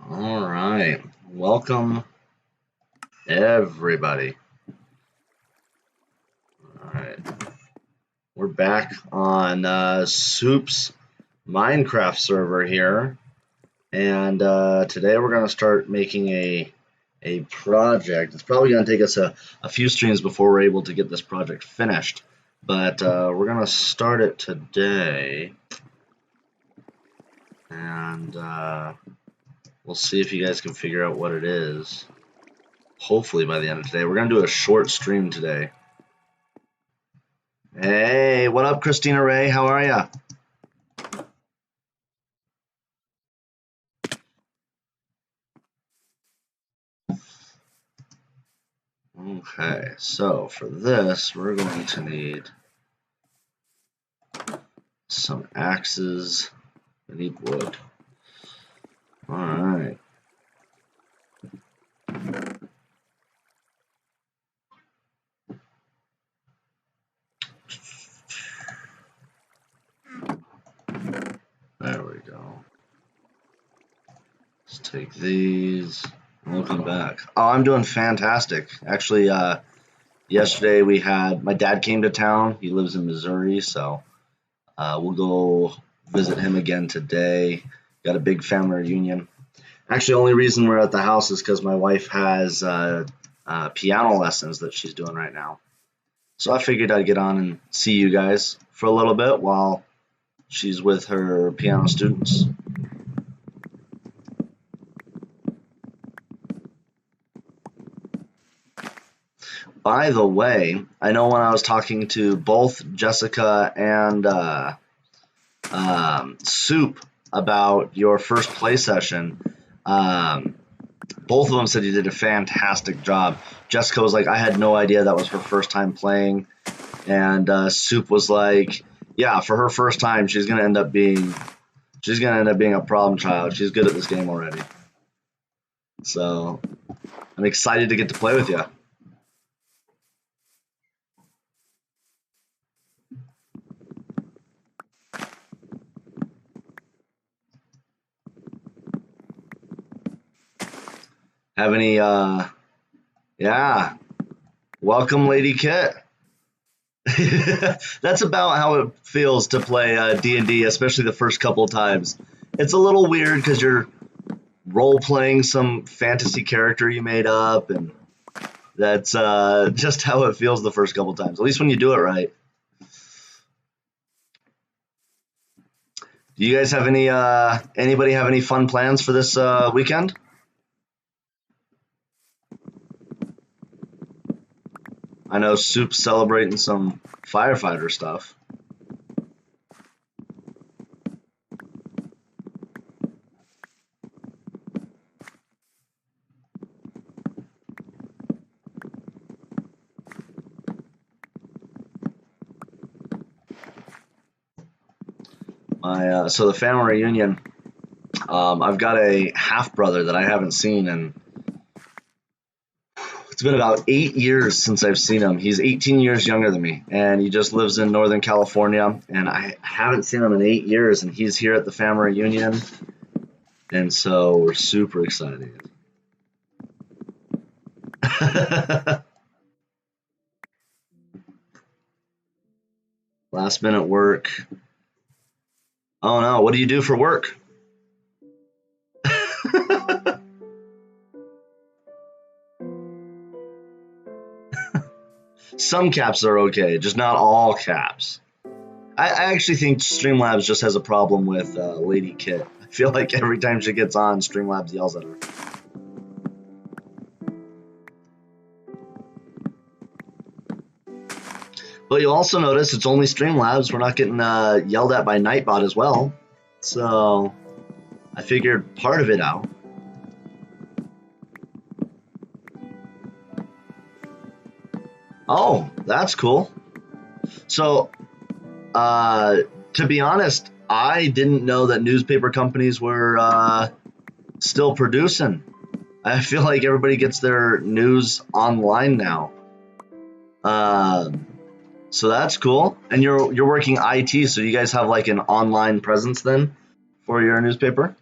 All right, welcome everybody. All right, we're back on Soup's Minecraft server here, and today we're gonna start making a project. It's probably gonna take us a few streams before we're able to get this project finished, but we're gonna start it today, and we'll see if you guys can figure out what it is. Hopefully by the end of today. We're going to do a short stream today. Hey, what up, Christina Ray? How are ya? Okay, so for this, we're going to need some axes. We need wood. All right. There we go. Let's take these. And we'll come back. Oh, I'm doing fantastic. Actually, yesterday we had, my dad came to town. He lives in Missouri, so we'll go visit him again today. Got a big family reunion. Actually, the only reason we're at the house is because my wife has piano lessons that she's doing right now. So I figured I'd get on and see you guys for a little bit while she's with her piano students. By the way, I know when I was talking to both Jessica and Soup about your first play session, both of them said you did a fantastic job. Jessica was like, I had no idea that was her first time playing, and Soup was like, yeah, for her first time, she's gonna end up being a problem child. She's good at this game already. So I'm excited to get to play with you. Have any, yeah, welcome, Lady Kit. That's about how it feels to play D&D, especially the first couple of times. It's a little weird because you're role-playing some fantasy character you made up, and that's just how it feels the first couple of times, at least when you do it right. Do you guys have any, anybody have any fun plans for this weekend? I know Soup's celebrating some firefighter stuff. So the family reunion, I've got a half brother that I haven't seen, and it's been about 8 years since I've seen him. He's 18 years younger than me, and he just lives in Northern California, and I haven't seen him in 8 years, and he's here at the family reunion, and so we're super excited. Last minute work. Oh no, what do you do for work? Some caps are okay, just not all caps. I actually think Streamlabs just has a problem with Lady Kit. I feel like every time she gets on, Streamlabs yells at her. But you'll also notice it's only Streamlabs. We're not getting yelled at by Nightbot as well. So I figured part of it out. Oh, that's cool. So, to be honest, I didn't know that newspaper companies were still producing. I feel like everybody gets their news online now. So that's cool. And you're working IT, so you guys have like an online presence then for your newspaper?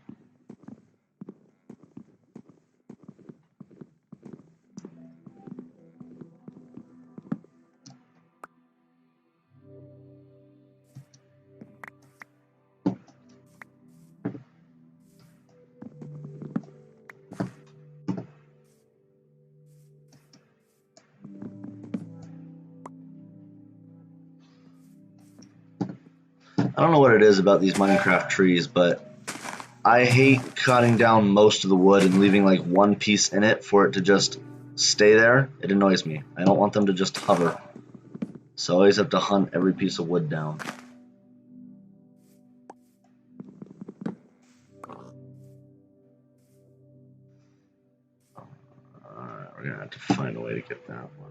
I don't know what it is about these Minecraft trees, but I hate cutting down most of the wood and leaving like one piece in it for it to just stay there. It annoys me. I don't want them to just hover. So I always have to hunt every piece of wood down. Alright, we're gonna have to find a way to get that one.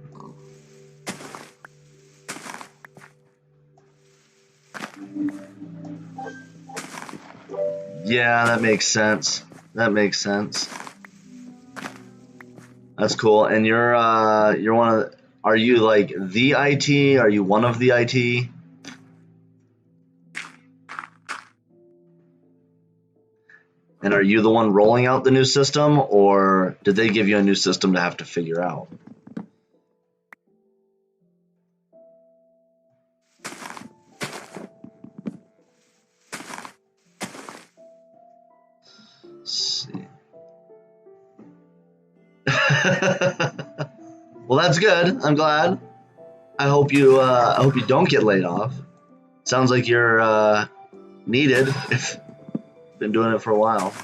Yeah, that makes sense. That makes sense. That's cool. And you're one of are you like the IT? Are you one of the IT? And are you the one rolling out the new system, or did they give you a new system to have to figure out? Let's see. Well, that's good. I'm glad. I hope you don't get laid off. Sounds like you're needed if you've been doing it for a while.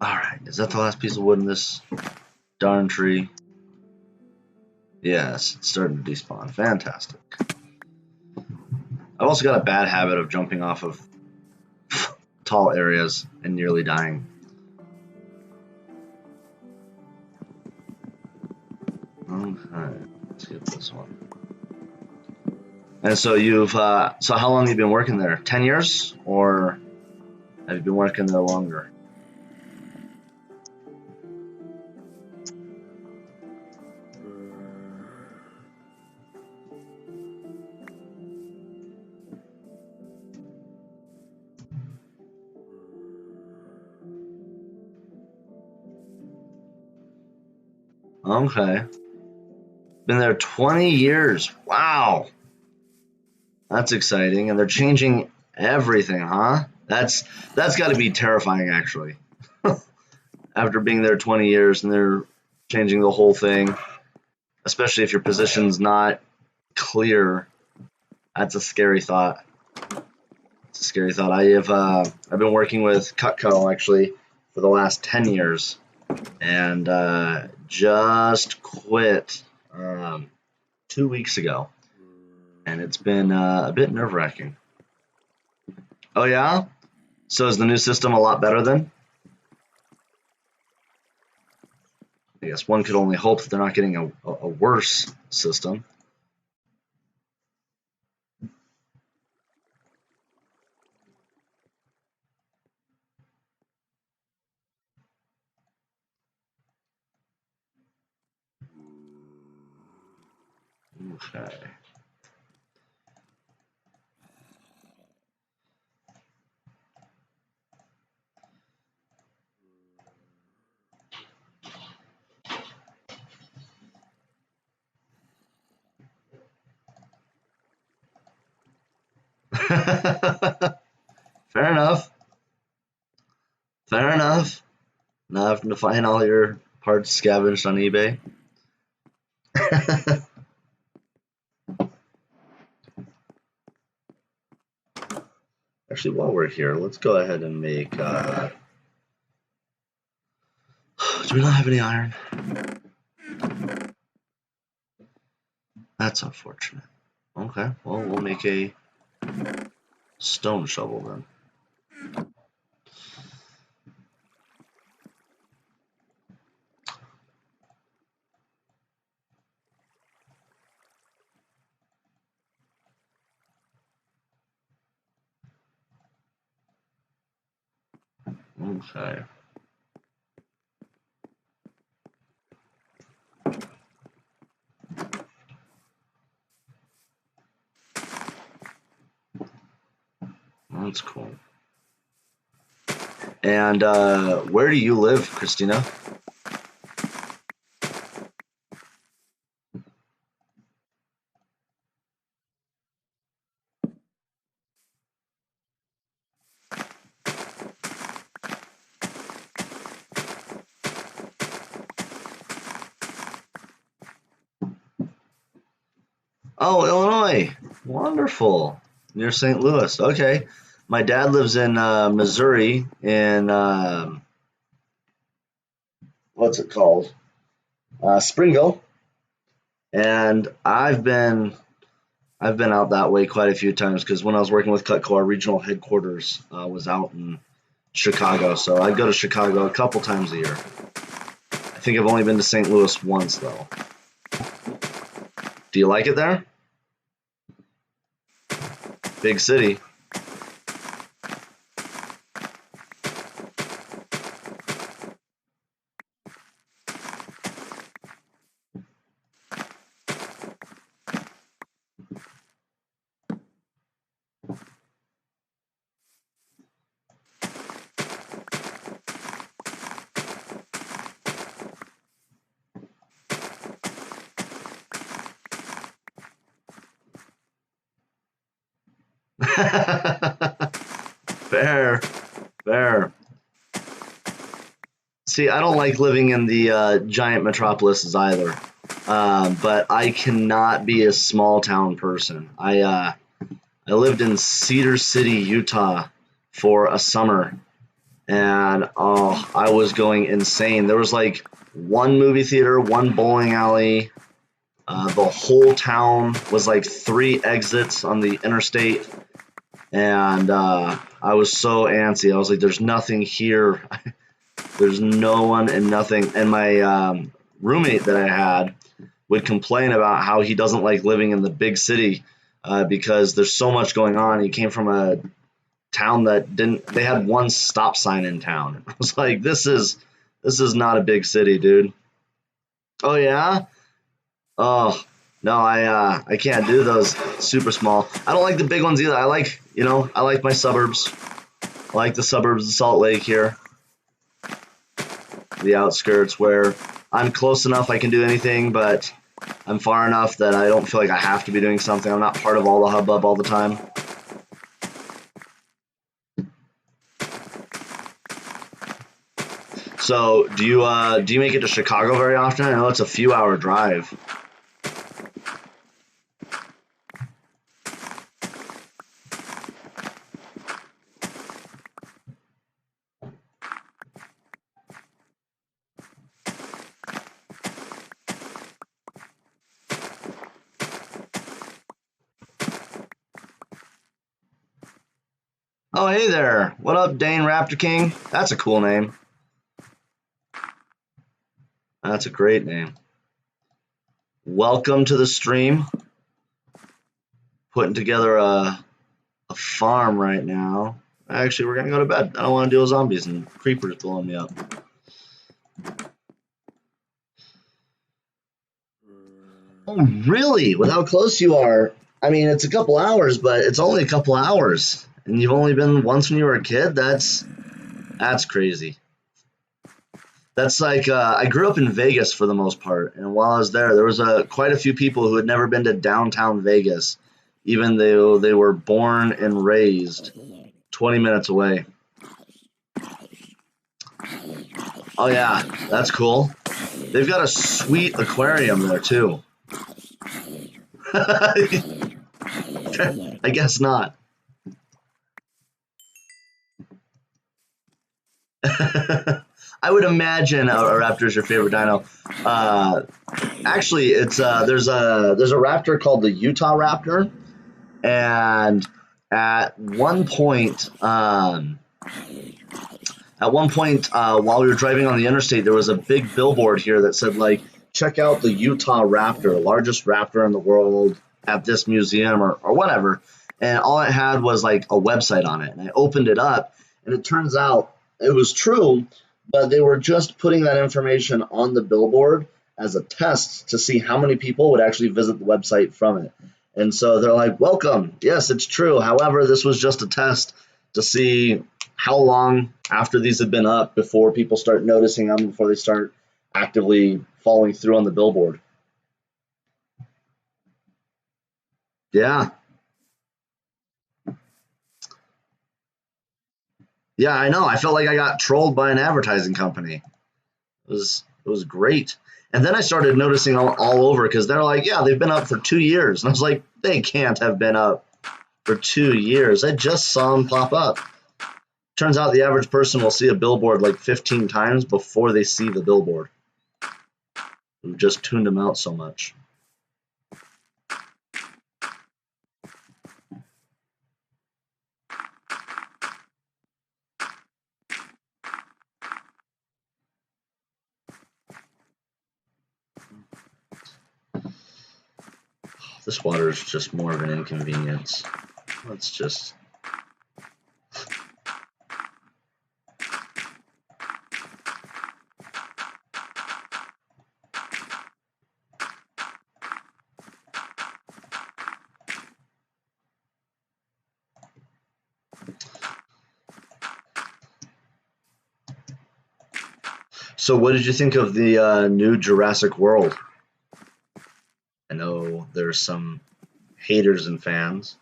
Alright, is that the last piece of wood in this darn tree? Yes, it's starting to despawn. Fantastic. I've also got a bad habit of jumping off of tall areas and nearly dying. Okay, let's get this one. And so so how long have you been working there? 10 years? Or have you been working there longer? Okay. Been there 20 years. Wow. That's exciting. And they're changing everything, huh? That's got to be terrifying, actually. After being there 20 years and they're changing the whole thing, especially if your position's not clear. That's a scary thought. It's a scary thought. I've been working with Cutco actually for the last 10 years, and just quit 2 weeks ago, and it's been a bit nerve-wracking. Oh yeah? So is the new system a lot better then? I guess one could only hope that they're not getting a worse system. Okay. Fair enough. Fair enough. Not having to find all your parts scavenged on eBay. Actually, while we're here, let's go ahead and make. Do we not have any iron? That's unfortunate. Okay, well, we'll make a stone shovel then. Okay. That's cool. And where do you live, Christina? Oh, Illinois. Wonderful. Near St. Louis. Okay. My dad lives in Missouri in what's it called? Springville. And I've been out that way quite a few times because when I was working with Cutco, our regional headquarters was out in Chicago. So I go to Chicago a couple times a year. I think I've only been to St. Louis once though. Do you like it there? Big city. Fair, fair. See, I don't like living in the giant metropolises either, but I cannot be a small town person. I lived in Cedar City, Utah, for a summer, and oh, I was going insane. There was like one movie theater, one bowling alley. The whole town was like three exits on the interstate, and I was so antsy. I was like, "There's nothing here. There's no one and nothing." And my roommate that I had would complain about how he doesn't like living in the big city because there's so much going on. He came from a town that didn't. They had one stop sign in town. I was like, this is not a big city, dude. Oh yeah. Oh no, I can't do those super small. I don't like the big ones either. I like my suburbs. I like the suburbs of Salt Lake here, the outskirts where I'm close enough I can do anything, but I'm far enough that I don't feel like I have to be doing something. I'm not part of all the hubbub all the time. So, do you make it to Chicago very often? I know it's a few hour drive. Oh, hey there. What up, Dane Raptor King? That's a cool name. That's a great name. Welcome to the stream. Putting together a farm right now. Actually, we're gonna go to bed. I don't want to deal with zombies and creepers blowing me up. Oh, really? With how close you are? I mean, it's a couple hours, but it's only a couple hours, and you've only been once when you were a kid. That's crazy. That's like I grew up in Vegas for the most part, and while I was there was quite a few people who had never been to downtown Vegas, even though they were born and raised 20 minutes away. Oh yeah, that's cool. They've got a sweet aquarium there too. I guess not. I would imagine a raptor is your favorite dino. Actually, it's there's a raptor called the Utah Raptor, and at one point, while we were driving on the interstate, there was a big billboard here that said like, check out the Utah Raptor, largest raptor in the world at this museum or whatever. And all it had was like a website on it. And I opened it up, and it turns out it was true, but they were just putting that information on the billboard as a test to see how many people would actually visit the website from it. And so they're like, welcome. Yes, it's true. However, this was just a test to see how long after these have been up before people start noticing them, before they start actively following through on the billboard. Yeah. Yeah, I know. I felt like I got trolled by an advertising company. It was It was great. And then I started noticing all over because they're like, yeah, they've been up for 2 years. And I was like, they can't have been up for 2 years. I just saw them pop up. Turns out the average person will see a billboard like 15 times before they see the billboard. We've just tuned them out so much. This water is just more of an inconvenience. Let's just... So what did you think of the new Jurassic World? I know there's some haters and fans.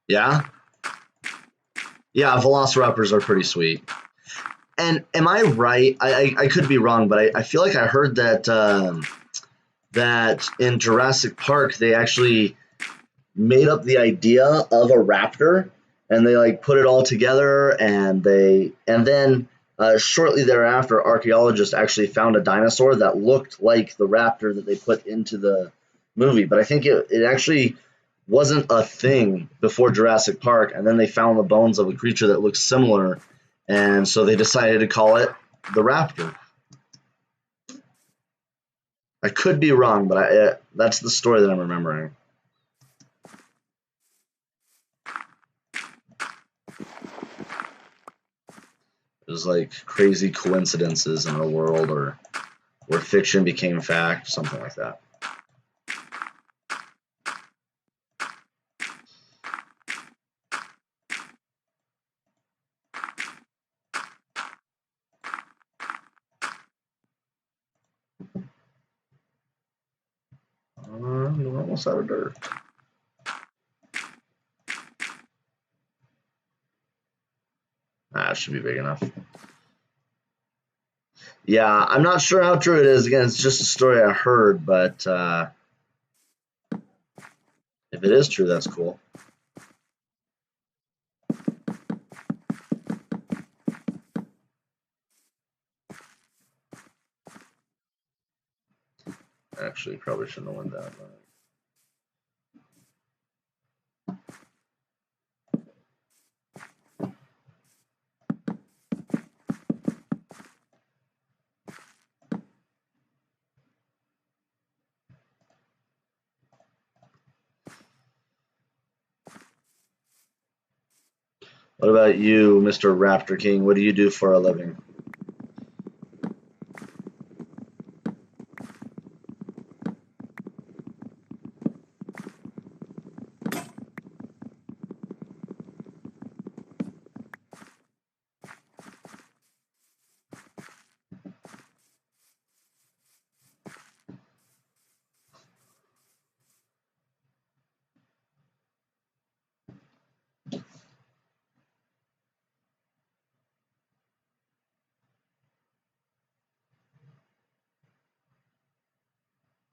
Yeah? Yeah, velociraptors are pretty sweet. And am I right? I could be wrong, but I feel like I heard that that in Jurassic Park they actually made up the idea of a raptor, and they like put it all together, and then shortly thereafter, archaeologists actually found a dinosaur that looked like the raptor that they put into the movie. But I think it actually wasn't a thing before Jurassic Park, and then they found the bones of a creature that looks similar, and so they decided to call it the raptor. I could be wrong, but that's the story that I'm remembering. It was like crazy coincidences in our world, or where fiction became fact, something like that. We're almost out of dirt. It should be big enough. Yeah, I'm not sure how true it is. Again, it's just a story I heard, but if it is true, that's cool. Actually, probably shouldn't have went that way. What about you, Mr. Raptor King? What do you do for a living?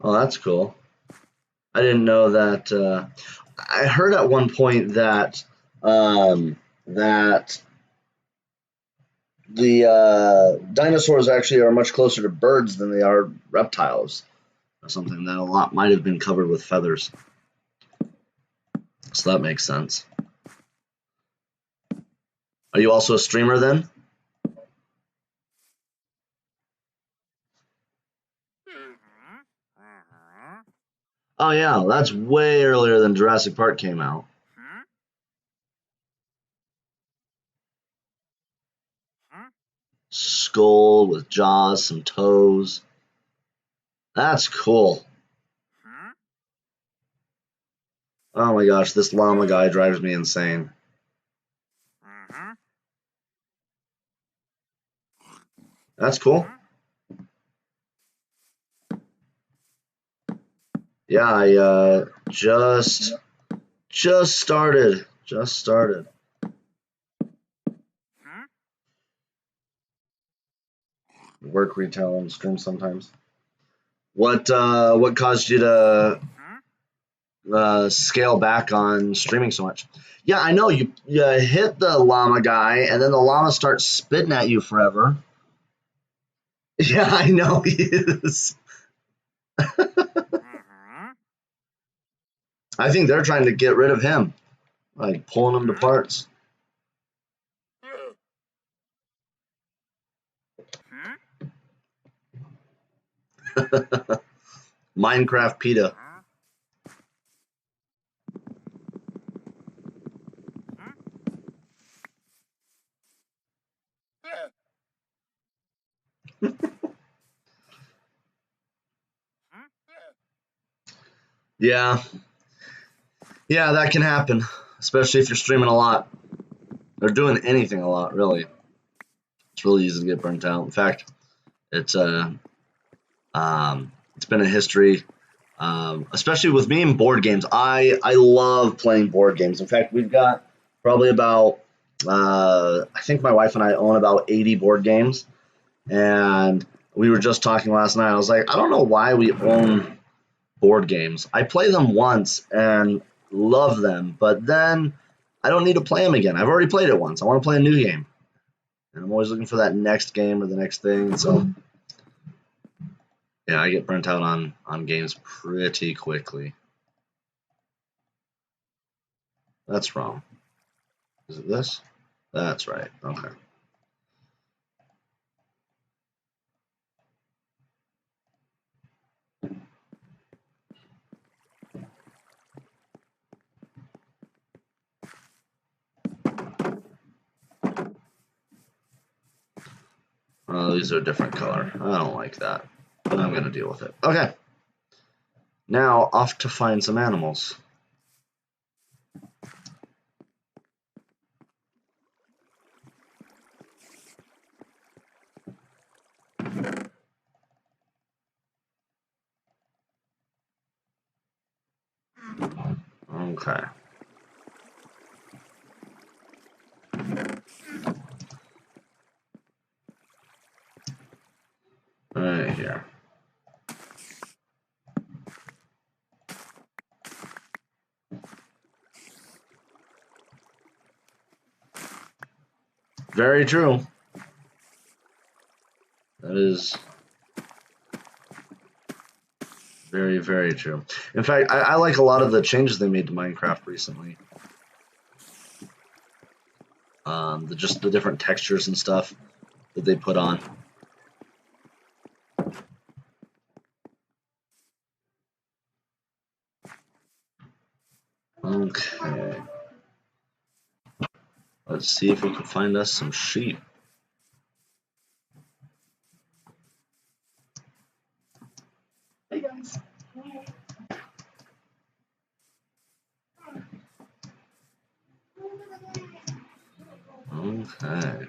Oh, that's cool. I didn't know that. I heard at one point that that the dinosaurs actually are much closer to birds than they are reptiles, or something that a lot might have been covered with feathers. So that makes sense. Are you also a streamer then? Oh yeah, that's way earlier than Jurassic Park came out. Skull with jaws, some toes. That's cool. Oh my gosh, this llama guy drives me insane. That's cool. Yeah, I just Just started. Just started. Work retail and stream sometimes. What caused you to scale back on streaming so much? Yeah, I know you hit the llama guy, and then the llama starts spitting at you forever. Yeah, I know he is. I think they're trying to get rid of him, like pulling him to parts. Minecraft PETA. Yeah, yeah, that can happen, especially if you're streaming a lot or doing anything a lot. Really, it's really easy to get burnt out. In fact, it's been a history, especially with me in board games. I love playing board games. In fact, we've got probably about I think my wife and I own about 80 board games, and we were just talking last night. I was like, I don't know why we own board games. I play them once and love them, but then I don't need to play them again. I've already played it once. I want to play a new game, and I'm always looking for that next game or the next thing. So yeah, I get burnt out on games pretty quickly. That's wrong. Is it this? That's right. Okay. Oh, these are a different color. I don't like that, but I'm going to deal with it. Okay. Now, off to find some animals. Okay. Right here. Very true. That is very, very true. In fact, I like a lot of the changes they made to Minecraft recently. Just the different textures and stuff that they put on. Okay. Let's see if we can find us some sheep. Hey guys. Okay.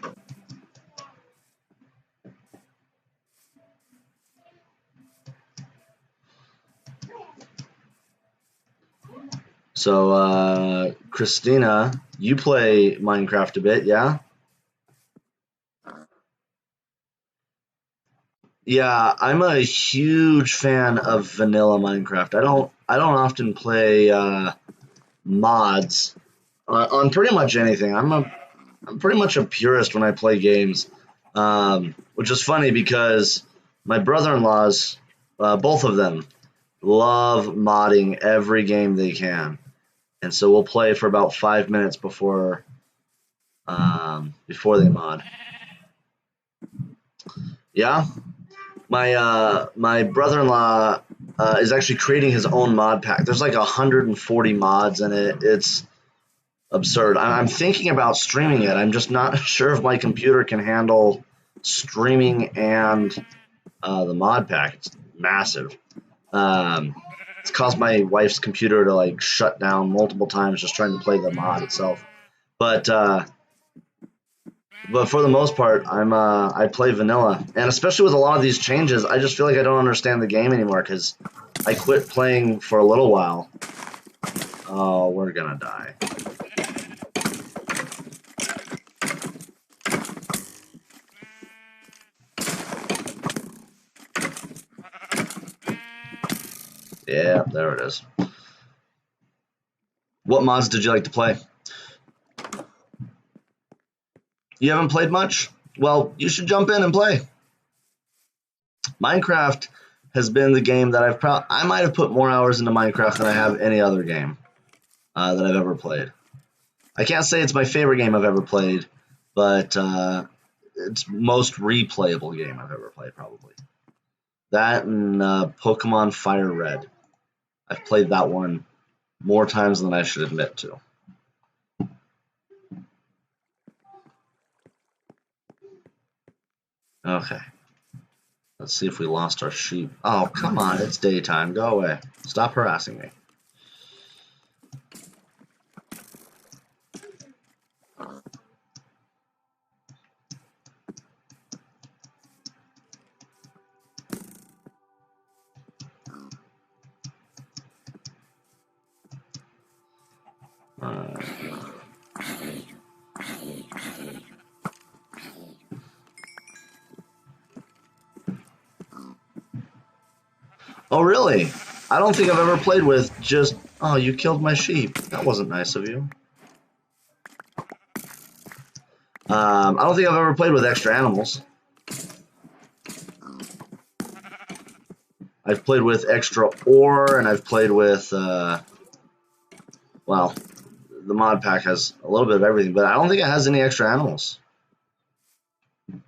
So, Christina, you play Minecraft a bit, yeah? Yeah, I'm a huge fan of vanilla Minecraft. I don't often play mods on pretty much anything. I'm pretty much a purist when I play games, which is funny because my brother-in-laws, both of them, love modding every game they can, and so we'll play for about 5 minutes before they mod. Yeah, my brother-in-law is actually creating his own mod pack. There's like 140 mods in it. It's absurd. I'm thinking about streaming it. I'm just not sure if my computer can handle streaming and the mod pack. It's massive. It's caused my wife's computer to like shut down multiple times just trying to play the mod itself. But for the most part, I play vanilla, and especially with a lot of these changes, I just feel like I don't understand the game anymore because I quit playing for a little while. Oh, we're gonna die. Yeah, there it is. What mods did you like to play? You haven't played much? Well, you should jump in and play. Minecraft has been the game that I might have put more hours into Minecraft than I have any other game that I've ever played. I can't say it's my favorite game I've ever played, but it's most replayable game I've ever played, probably. That and Pokemon Fire Red. I've played that one more times than I should admit to. Okay. Let's see if we lost our sheep. Oh, come on. It's daytime. Go away. Stop harassing me. Oh, really? I don't think I've ever played with just... Oh, you killed my sheep. That wasn't nice of you. I don't think I've ever played with extra animals. I've played with extra ore, and I've played with... well, the mod pack has a little bit of everything, but I don't think it has any extra animals.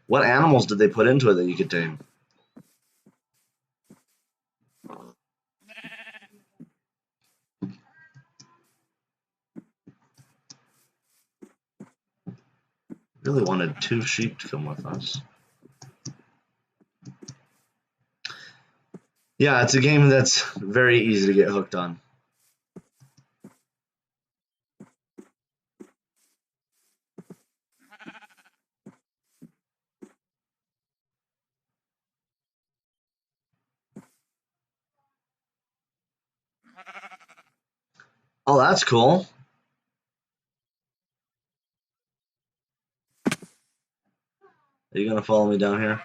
What animals did they put into it that you could tame? Really wanted 2 sheep to come with us. Yeah, it's a game that's very easy to get hooked on. Oh, that's cool. Are you gonna follow me down here?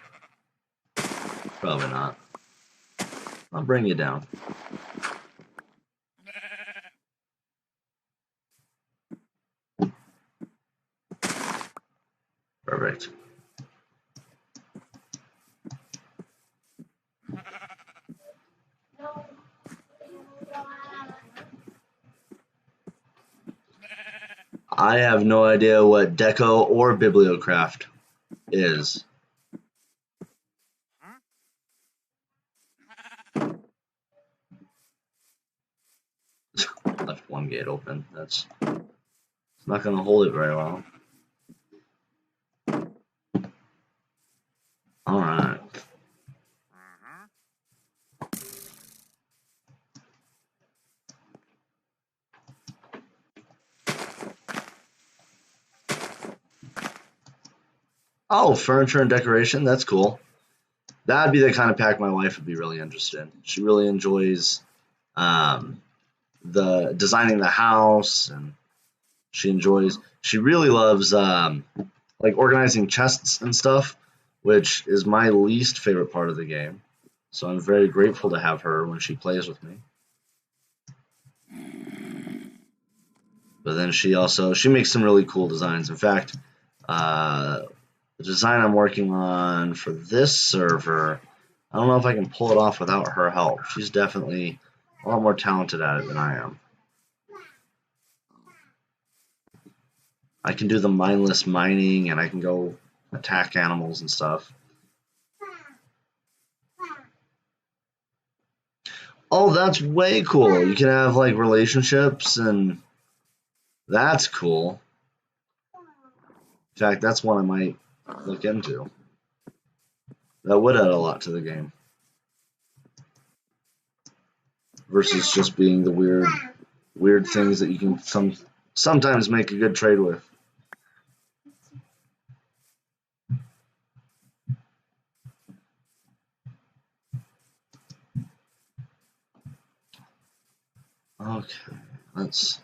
Probably not. I'll bring you down. Perfect. I have no idea what Deco or Bibliocraft is. Left one gate open. It's not gonna hold it very well. Alright. Oh, furniture and decoration, that's cool. That'd be the kind of pack my wife would be really interested in. She really enjoys the designing the house, and she really loves like organizing chests and stuff, which is my least favorite part of the game. So I'm very grateful to have her when she plays with me. But then she makes some really cool designs. In fact, the design I'm working on for this server, I don't know if I can pull it off without her help. She's definitely a lot more talented at it than I am. I can do the mindless mining, and I can go attack animals and stuff. Oh, that's way cool. You can have like relationships, and that's cool. In fact, that's one I might look into. That would add a lot to the game. Versus just being the weird things that you can sometimes make a good trade with. Okay. Let's.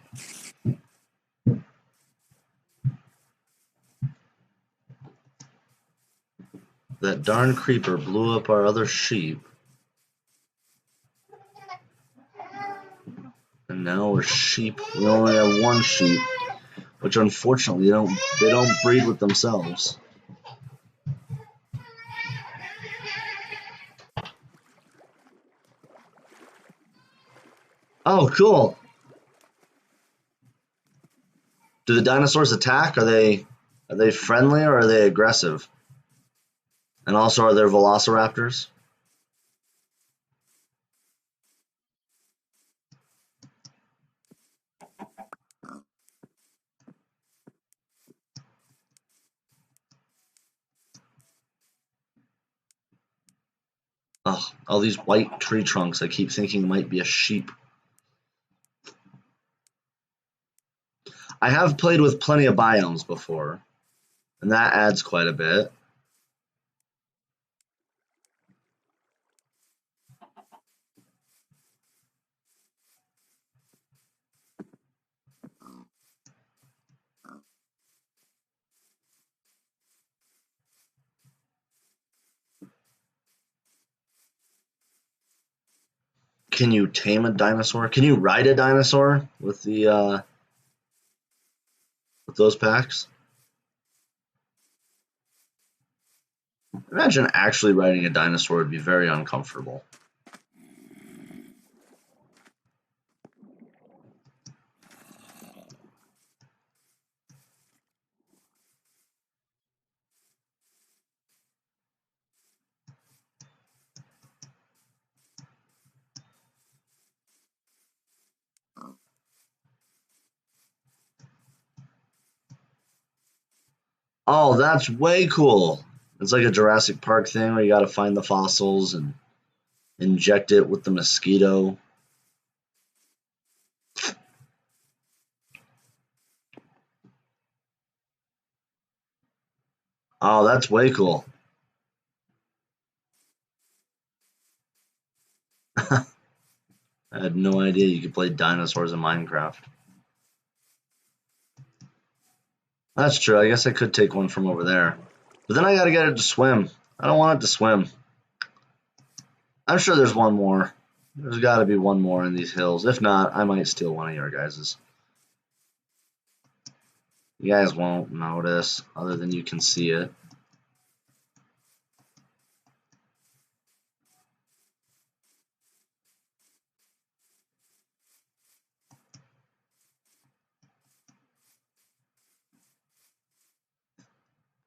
That darn creeper blew up our other sheep. And now we're sheep. We only have one sheep, which unfortunately they don't breed with themselves. Oh, cool. Do the dinosaurs attack? Are they friendly or are they aggressive? And also, are there velociraptors? Oh, all these white tree trunks I keep thinking might be a sheep. I have played with plenty of biomes before, and that adds quite a bit. Can you tame a dinosaur? Can you ride a dinosaur with the with those packs? Imagine actually riding a dinosaur would be very uncomfortable. Oh, that's way cool. It's like a Jurassic Park thing where you got to find the fossils and inject it with the mosquito. Oh, that's way cool. I had no idea you could play dinosaurs in Minecraft. That's true. I guess I could take one from over there. But then I gotta get it to swim. I don't want it to swim. I'm sure there's one more. There's gotta be one more in these hills. If not, I might steal one of your guys's. You guys won't notice, other than you can see it.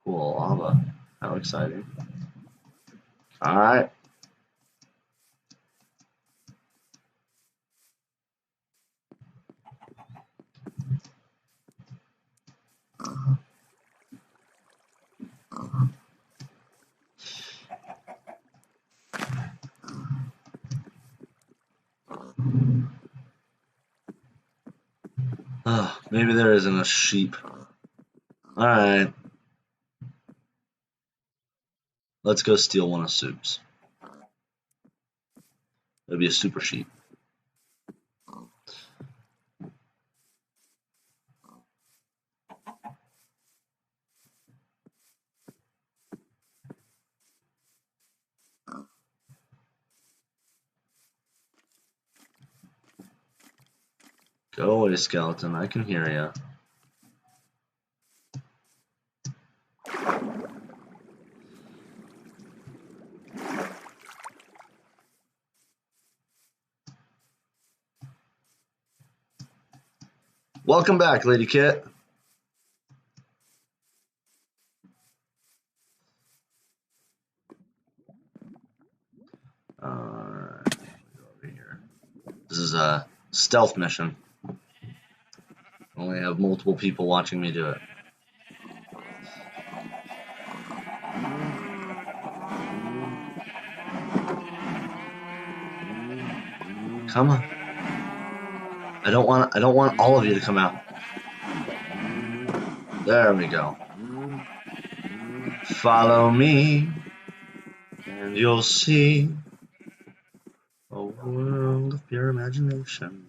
Cool, lava. How exciting. Alright. Maybe there isn't a sheep. Alright. Let's go steal one of Soup's. It'll be a super sheep. Go away, skeleton. I can hear ya. Welcome back, Lady Kit. Over here. This is a stealth mission. Only have multiple people watching me do it. Come on. I don't want all of you to come out. There we go. Follow me, and you'll see a world of pure imagination.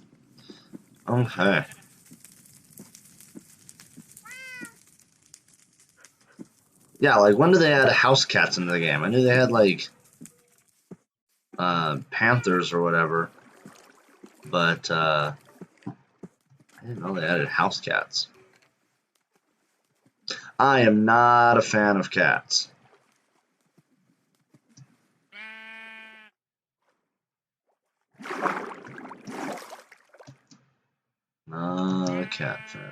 Okay. Yeah, like when did they add house cats into the game? I knew they had like panthers or whatever, but I didn't know they added house cats. I am not a fan of cats. Not a cat fan.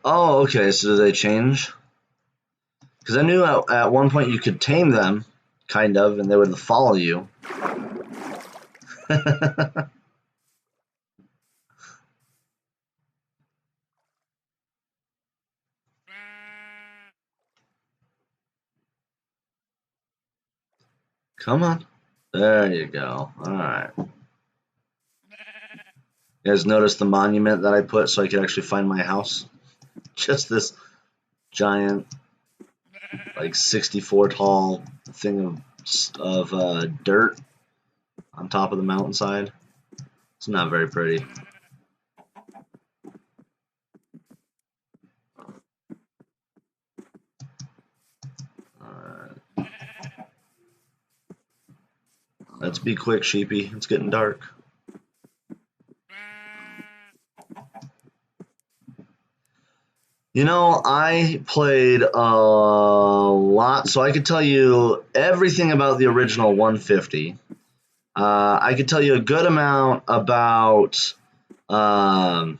Oh, okay, so do they change? Because I knew at one point you could tame them, kind of, and they would follow you. Come on. There you go. Alright. You guys notice the monument that I put so I could actually find my house? Just this giant, like 64 tall thing of dirt on top of the mountainside. It's not very pretty. Alright. Let's be quick, sheepy. It's getting dark. You know, I played a lot, so I could tell you everything about the original 150. I could tell you a good amount about a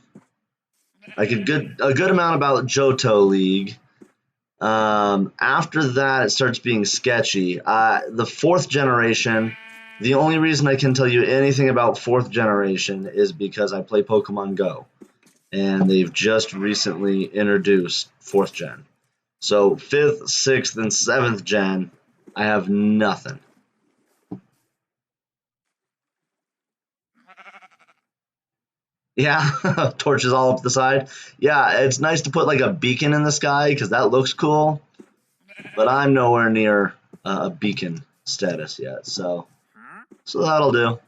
good amount about Johto League. After that, it starts being sketchy. The fourth generation. The only reason I can tell you anything about fourth generation is because I play Pokemon Go. And they've just recently introduced 4th gen. So 5th, 6th, and 7th gen, I have nothing. Yeah, torches all up the side. Yeah, it's nice to put like a beacon in the sky because that looks cool, but I'm nowhere near a beacon status yet, so that'll do.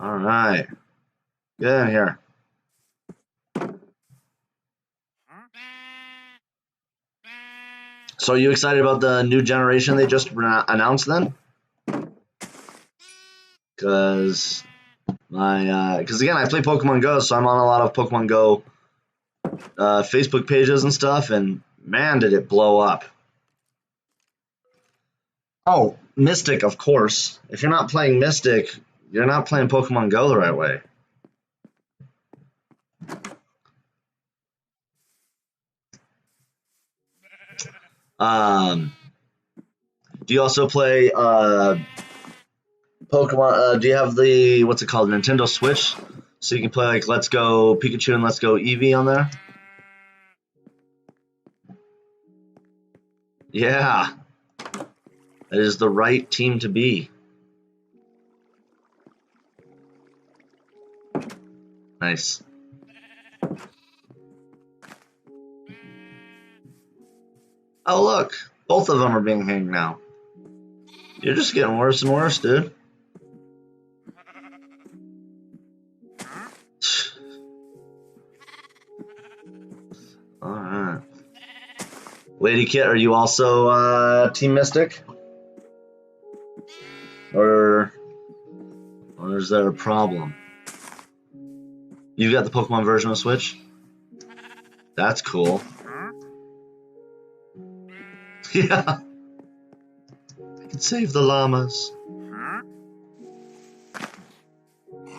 All right, get in here. So, are you excited about the new generation they just announced then? Because again, I play Pokemon Go, so I'm on a lot of Pokemon Go Facebook pages and stuff, and man, did it blow up. Oh, Mystic, of course. If you're not playing Mystic, you're not playing Pokemon Go the right way. Do you also play Pokemon? Do you have the, what's it called, Nintendo Switch? So you can play like Let's Go Pikachu and Let's Go Eevee on there? Yeah. That is the right team to be. Nice. Oh, look. Both of them are being hanged now. You're just getting worse and worse, dude. Alright. Lady Kit, are you also Team Mystic? Or is there a problem? You got the Pokemon version of Switch? That's cool. Yeah. I can save the llamas.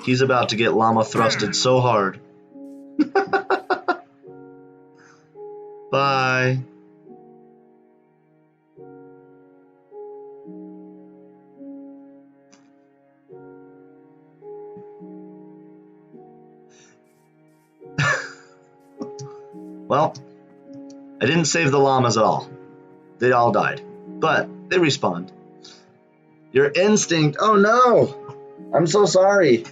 He's about to get llama thrusted so hard. Bye. Well, I didn't save the llamas at all. They all died. But they respawned. Your instinct. Oh no! I'm so sorry.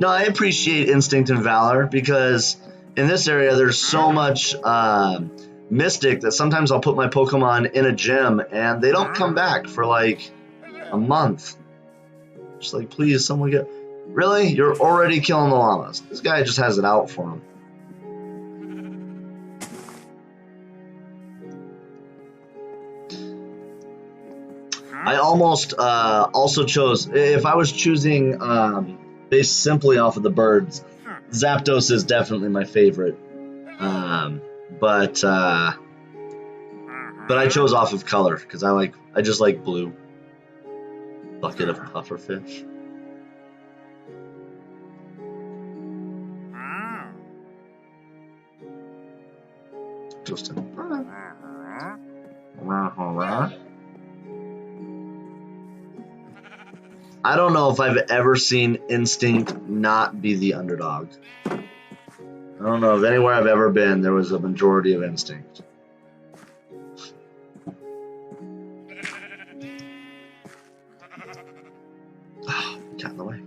No, I appreciate instinct and valor because in this area there's so much mystic that sometimes I'll put my Pokemon in a gym and they don't come back for like a month. Just like, please, someone get. Really? You're already killing the llamas. This guy just has it out for him. I almost also chose, if I was choosing based simply off of the birds, Zapdos is definitely my favorite. But I chose off of color because I just like blue. Bucket of pufferfish. Just I don't know if I've ever seen Instinct not be the underdog. I don't know if anywhere I've ever been there was a majority of Instinct. Oh, got in the way.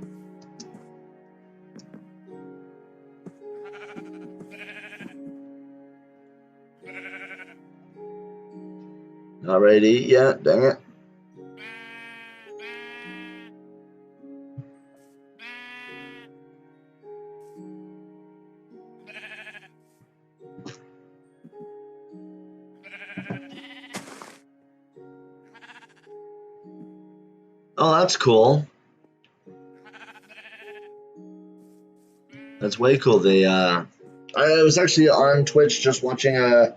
Not ready to eat yet, dang it. Oh, that's cool. That's way cool. I was actually on Twitch just watching a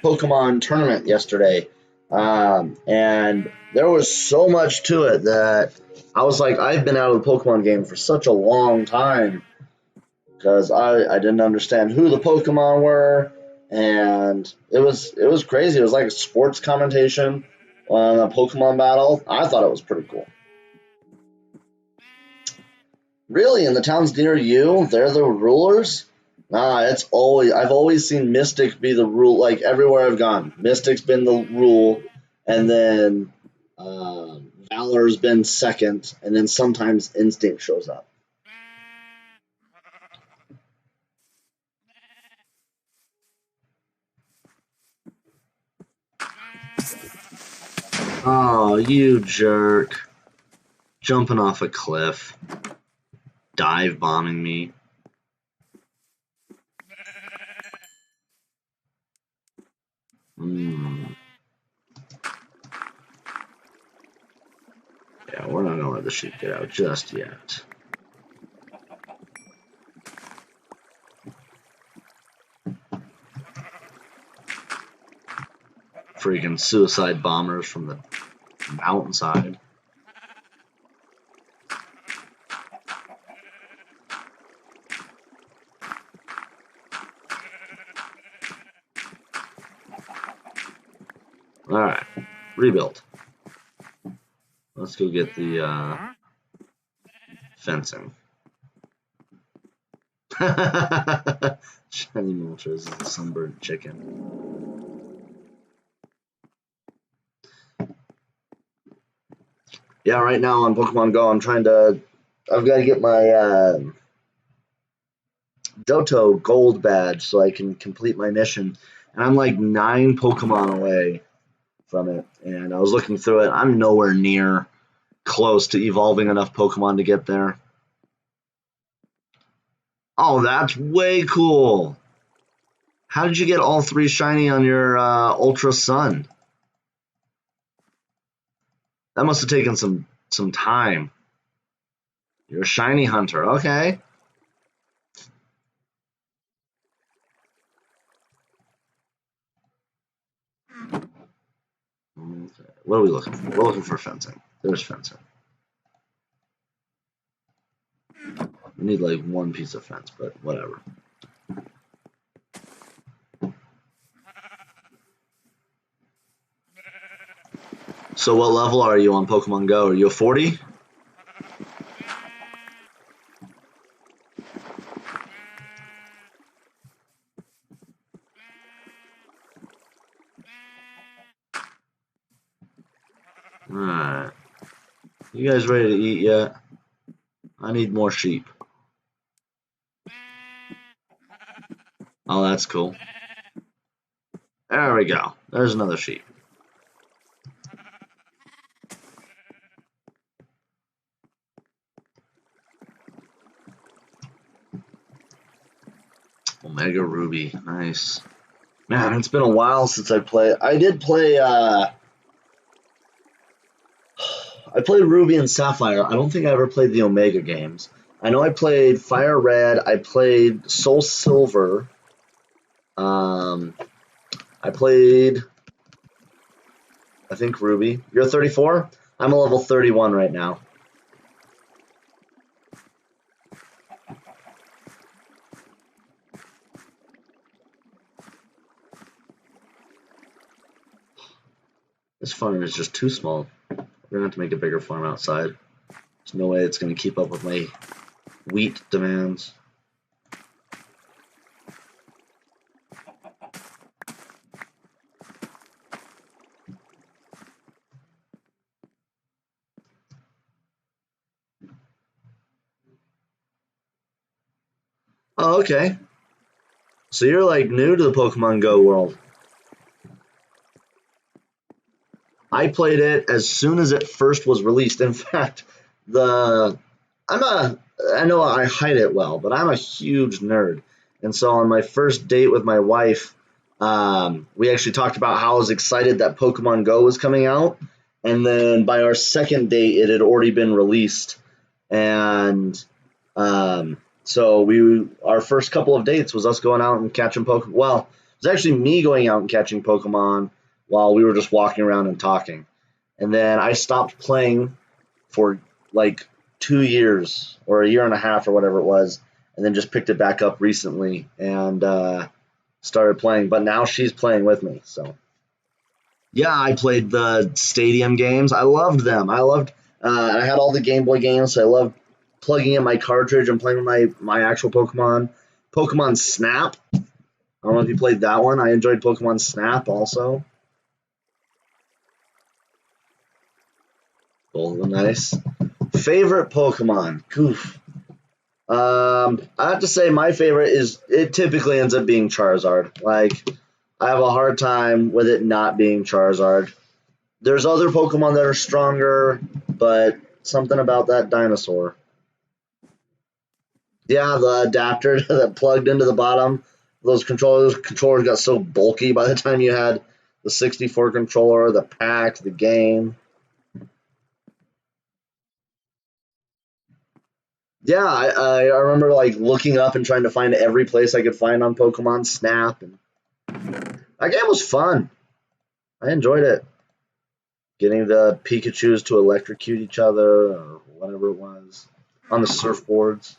Pokemon tournament yesterday. And there was so much to it that I was like, I've been out of the Pokemon game for such a long time because I didn't understand who the Pokemon were, and it was crazy. It was like a sports commentation on a Pokemon battle. I thought it was pretty cool. Really, in the towns near you, they're the rulers? Nah, I've always seen Mystic be the rule. Like everywhere I've gone, Mystic's been the rule, and then Valor's been second, and then sometimes Instinct shows up. Oh, you jerk. Jumping off a cliff. Dive bombing me. Yeah, we're not gonna let the sheep get out just yet. Freaking suicide bombers from the mountainside. Alright, rebuild. Let's go get the fencing. Shiny Moltres is a sunburned chicken. Yeah, right now on Pokemon Go, I've got to get my Johto Gold badge so I can complete my mission. And I'm like 9 Pokemon away from it. And I was looking through it. I'm nowhere near close to evolving enough Pokemon to get there. Oh, that's way cool. How did you get all 3 shiny on your Ultra Sun? That must have taken some time. You're a shiny hunter. Okay. What are we looking for? We're looking for fencing. There's fencing. We need like 1 piece of fence, but whatever. So what level are you on Pokemon Go? Are you a 40? Alright. You guys ready to eat yet? I need more sheep. Oh, that's cool. There we go. There's another sheep. Omega Ruby, nice. Man, it's been a while since I played. I did play. I played Ruby and Sapphire. I don't think I ever played the Omega games. I know I played Fire Red. I played Soul Silver. I played, I think, Ruby. You're 34? I'm a level 31 right now. This farm is just too small. We're going to have to make a bigger farm outside. There's no way it's going to keep up with my wheat demands. Oh, okay. So you're like new to the Pokemon Go world. I played it as soon as it first was released. In fact, I know I hide it well, but I'm a huge nerd. And so on my first date with my wife, we actually talked about how I was excited that Pokemon Go was coming out. And then by our second date, it had already been released. And so our first couple of dates was us going out and catching Pokemon. Well, it was actually me going out and catching Pokemon while we were just walking around and talking. And then I stopped playing for like 2 years or a year and a half or whatever it was, and then just picked it back up recently and started playing. But now she's playing with me. So yeah, I played the Stadium games. I loved them. I had all the Game Boy games. So I loved plugging in my cartridge and playing with my actual Pokemon. Pokemon Snap. I don't know if you played that one. I enjoyed Pokemon Snap also. Oh, nice. Favorite Pokemon? Goof. I have to say my favorite it typically ends up being Charizard. Like, I have a hard time with it not being Charizard. There's other Pokemon that are stronger, but something about that dinosaur. Yeah, the adapter that plugged into the bottom. Those controllers got so bulky by the time you had the 64 controller, the pack, the game. Yeah, I remember like looking up and trying to find every place I could find on Pokemon Snap, and that game was fun. I enjoyed it. Getting the Pikachus to electrocute each other or whatever it was on the surfboards.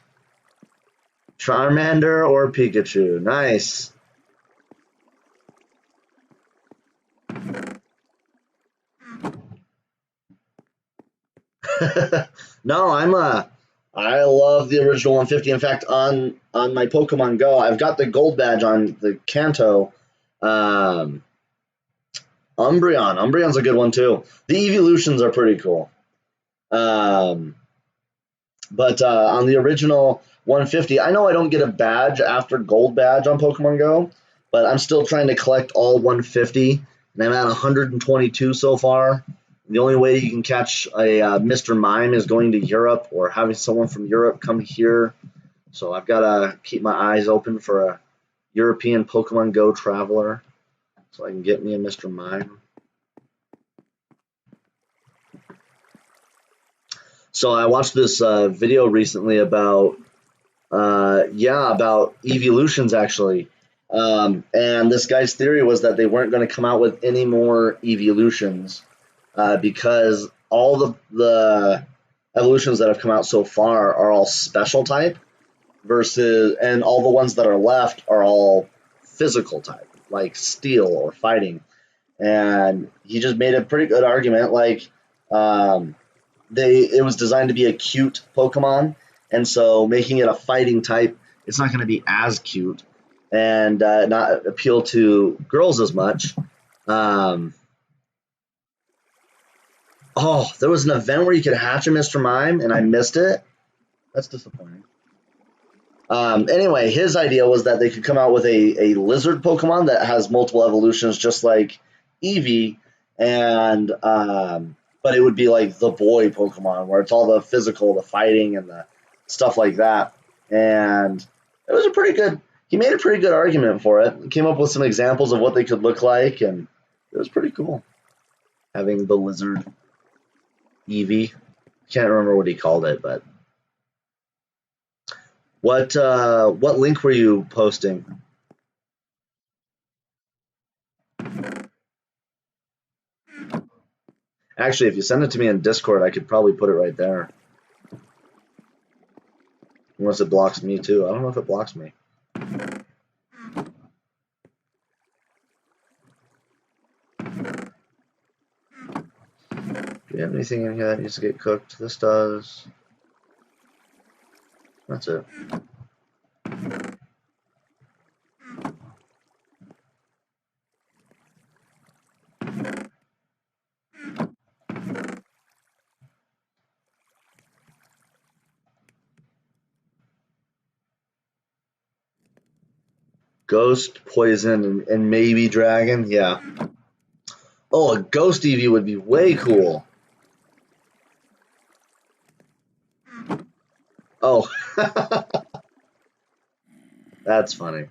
Charmander or Pikachu? Nice. No, I love the original 150. In fact, on my Pokemon Go, I've got the gold badge on the Kanto. Um, Umbreon. Umbreon's a good one too. The evolutions are pretty cool. Um, but on the original 150, I know I don't get a badge after gold badge on Pokemon Go, but I'm still trying to collect all 150, and I'm at 122 so far. The only way you can catch a Mr. Mime is going to Europe or having someone from Europe come here. So I've got to keep my eyes open for a European Pokemon Go traveler so I can get me a Mr. Mime. So I watched this video recently about evolutions actually. And this guy's theory was that they weren't going to come out with any more evolutions because all the evolutions that have come out so far are all special type and all the ones that are left are all physical type, like steel or fighting. And he just made a pretty good argument, like it was designed to be a cute Pokemon, and so making it a fighting type, it's not going to be as cute and not appeal to girls as much. Oh, there was an event where you could hatch a Mr. Mime, and I missed it. That's disappointing. Anyway, his idea was that they could come out with a lizard Pokemon that has multiple evolutions, just like Eevee, and but it would be like the boy Pokemon, where it's all the physical, the fighting, and the stuff like that. And it was a pretty good. He made a pretty good argument for it. He came up with some examples of what they could look like, and it was pretty cool. Having the lizard Eevee. Can't remember what he called it, but what link were you posting? Actually, if you send it to me in Discord, I could probably put it right there. Unless it blocks me too. I don't know if it blocks me. Do we have anything in here that needs to get cooked? This does. That's it. Ghost, poison, and maybe dragon? Yeah. Oh, a ghost Eevee would be way cool. Oh. That's funny.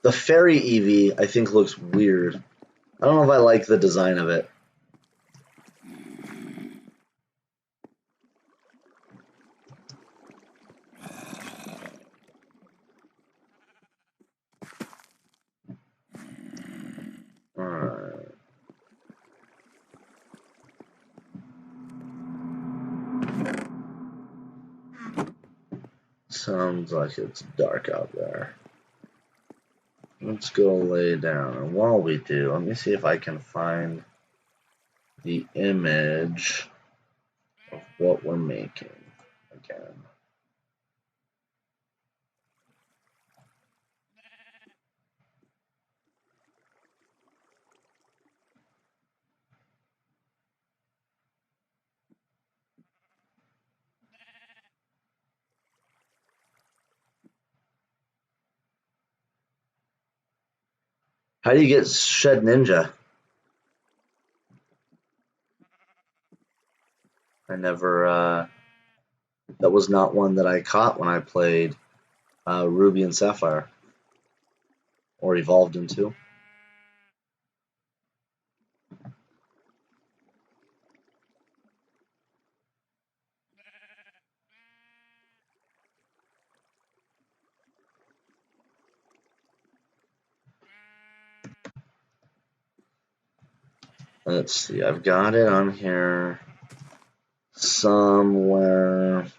The fairy Eevee, I think, looks weird. I don't know if I like the design of it. Alright. Sounds like it's dark out there. Let's go lay down. And while we do, let me see if I can find the image of what we're making again. How do you get Shed Ninja? I never, that was not one that I caught when I played Ruby and Sapphire. Or evolved into. Let's see, I've got it on here somewhere. I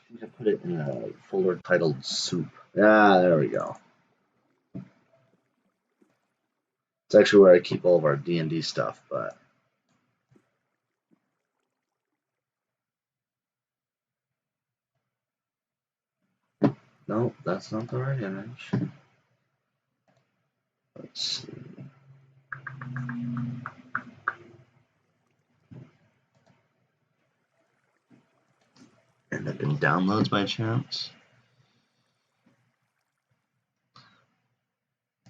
think I put it in a folder titled Soup. Ah, there we go. It's actually where I keep all of our D&D stuff, but no, that's not the right image. Let's see. End up in downloads by chance.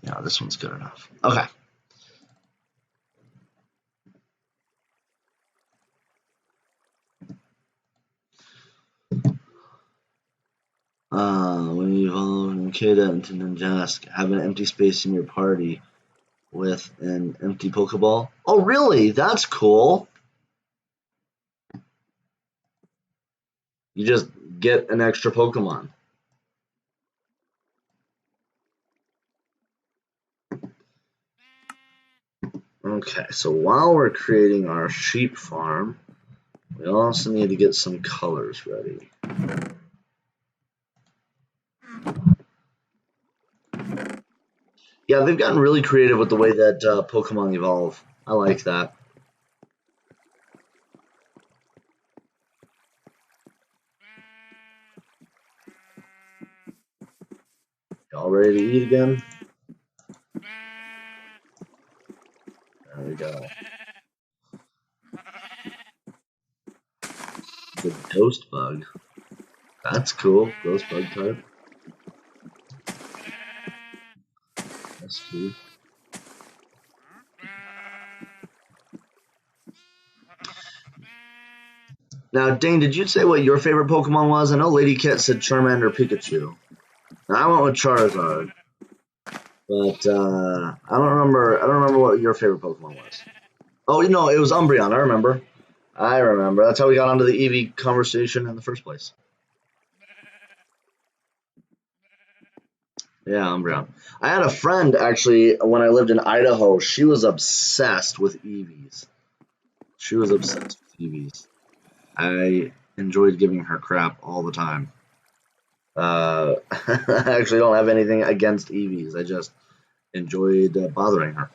Yeah, this one's good enough. Okay. When you evolve in Keda into Ninjask, have an empty space in your party with an empty Pokeball. Oh, really? That's cool. You just get an extra Pokemon. Okay, so while we're creating our sheep farm, we also need to get some colors ready. Yeah, they've gotten really creative with the way that Pokemon evolve. I like that. Y'all ready to eat again? There we go. The ghost bug. That's cool. Ghost bug type. That's cool. Now, Dane, did you say what your favorite Pokemon was? I know Lady Cat said Charmander, Pikachu. Now, I went with Charizard, but I don't remember. I don't remember what your favorite Pokemon was. Oh, you know, it was Umbreon. I remember. I remember. That's how we got onto the Eevee conversation in the first place. Yeah, Umbreon. I had a friend actually when I lived in Idaho. She was obsessed with Eevees. She was obsessed with Eevees. I enjoyed giving her crap all the time. I actually don't have anything against Eevees. I just enjoyed bothering her.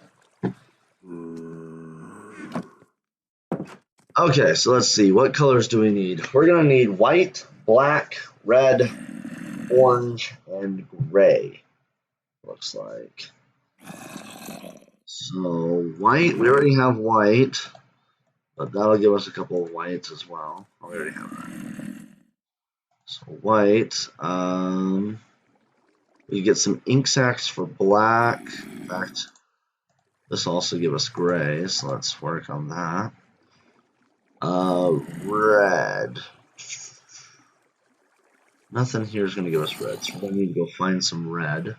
Okay, so let's see. What colors do we need? We're going to need white, black, red, orange, and gray. Looks like. So white, we already have white, but that'll give us a couple of whites as well. Oh, we already have that. So white, we get some ink sacs for black. In fact, this will also give us gray, so let's work on that. Red. Nothing here is going to give us red, so we're going to need to go find some red.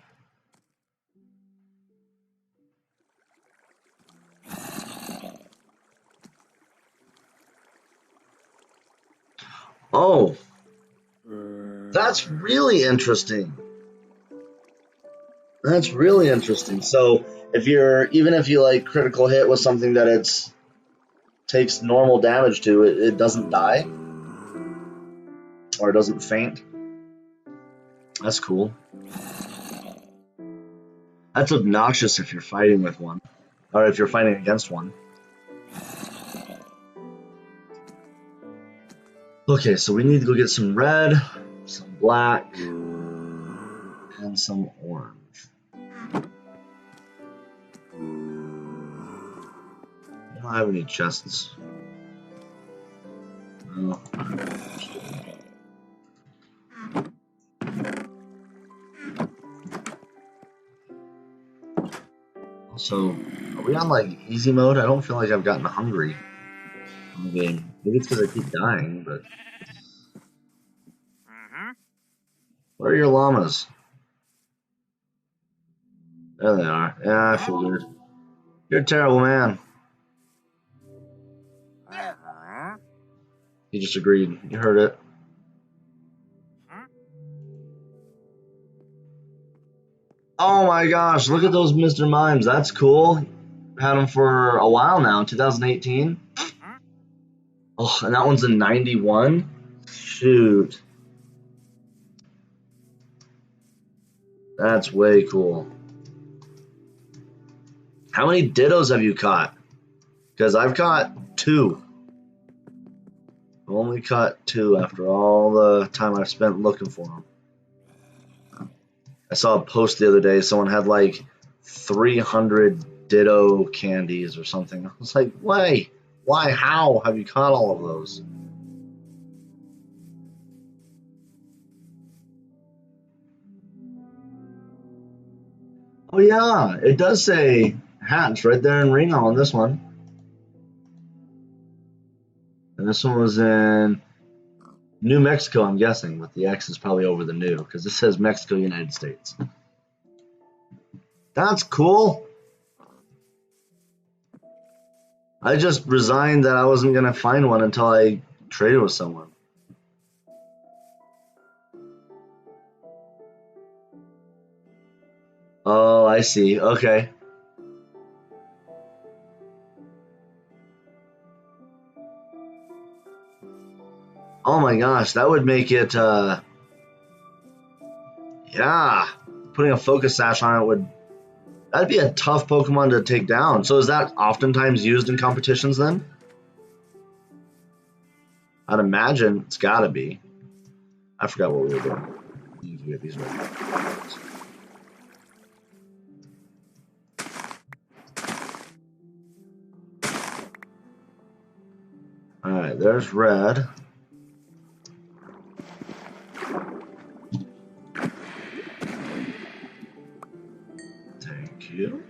Oh, that's really interesting. That's really interesting. So even if you like critical hit with something that it's takes normal damage to, it doesn't die or it doesn't faint. That's cool. That's obnoxious if you're fighting with one, or if you're fighting against one. Okay, so we need to go get some red, some black, and some orange. I don't have any chests. No. So, are we on like easy mode? I don't feel like I've gotten hungry in the game. Maybe it's because I keep dying, but. Where are your llamas? There they are. Yeah, I figured. You're a terrible man. He just agreed. You heard it. Oh my gosh, look at those Mr. Mimes. That's cool. Had them for a while now, 2018. Oh, and that one's in 91? Shoot. That's way cool. How many Dittos have you caught? Because I've caught 2. I've only caught 2 after all the time I've spent looking for them. I saw a post the other day, someone had like 300 Ditto candies or something. I was like, why? Why? How have you caught all of those? Oh yeah, it does say hatch right there in Reno on this one. And this one was in New Mexico, I'm guessing, but the X is probably over the new, because it says Mexico, United States. That's cool. I just resigned that I wasn't going to find one until I traded with someone. Oh, I see. Okay. Oh my gosh, that would make it, yeah. Putting a focus sash on it that'd be a tough Pokemon to take down. So is that oftentimes used in competitions then? I'd imagine it's gotta be. I forgot what we were doing. Get these right. Alright, there's red. Thank you.